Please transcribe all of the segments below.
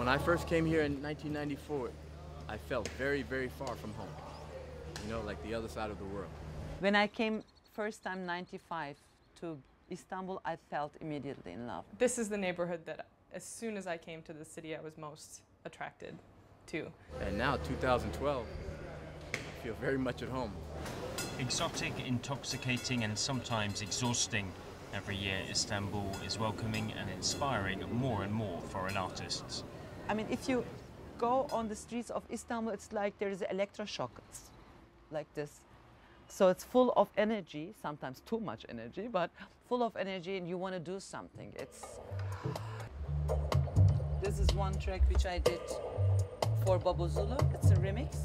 When I first came here in 1994, I felt very, very far from home. You know, like the other side of the world. When I came first time 95 to Istanbul, I felt immediately in love. This is the neighborhood that as soon as I came to the city, I was most attracted to. And now, 2012, I feel very much at home. Exotic, intoxicating and sometimes exhausting, every year Istanbul is welcoming and inspiring more and more foreign artists. I mean, if you go on the streets of Istanbul, it's like there is an electroshock. It's like this. So it's full of energy, sometimes too much energy, but full of energy, and you want to do something. This is one track which I did for Babuzulu. It's a remix.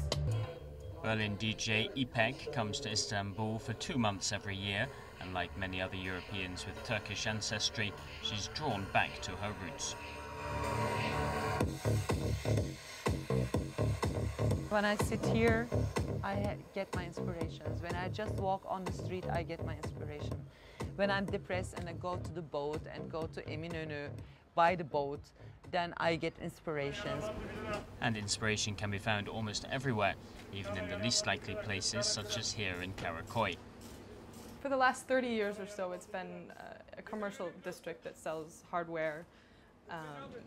Berlin DJ Ipek comes to Istanbul for 2 months every year, and like many other Europeans with Turkish ancestry, she's drawn back to her roots. When I sit here, I get my inspirations. When I just walk on the street, I get my inspiration. When I'm depressed and I go to the boat and go to Eminönü, buy the boat, then I get inspirations. And inspiration can be found almost everywhere, even in the least likely places, such as here in Karaköy. For the last 30 years or so, it's been a commercial district that sells hardware,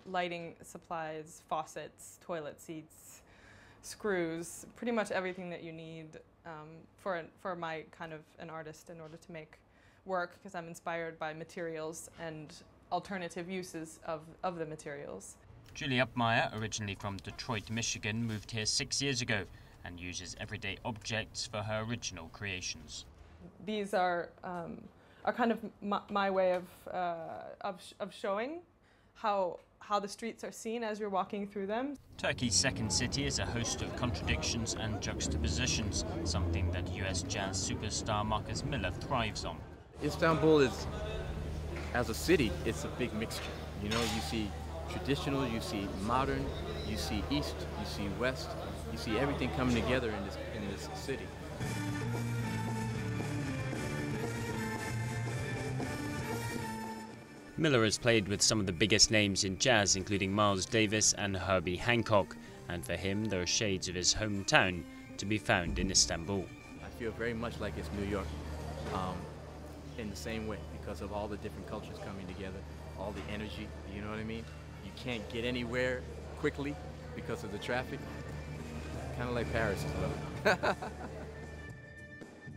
lighting supplies, faucets, toilet seats, screws, pretty much everything that you need for my kind of an artist in order to make work, because I'm inspired by materials and alternative uses of the materials. Julie Upmeyer, originally from Detroit, Michigan, moved here 6 years ago and uses everyday objects for her original creations. These are kind of my way of showing how the streets are seen as you're walking through them. Turkey's second city is a host of contradictions and juxtapositions, something that US jazz superstar Marcus Miller thrives on. Istanbul is, as a city, it's a big mixture. You know, you see traditional, you see modern, you see east, you see west, you see everything coming together in this city. Miller has played with some of the biggest names in jazz, including Miles Davis and Herbie Hancock, and for him there are shades of his hometown to be found in Istanbul. I feel very much like it's New York, in the same way, because of all the different cultures coming together, all the energy, you know what I mean? You can't get anywhere quickly because of the traffic, kind of like Paris as well.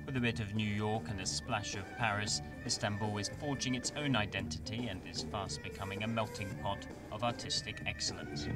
With a bit of New York and a splash of Paris, Istanbul is forging its own identity and is fast becoming a melting pot of artistic excellence.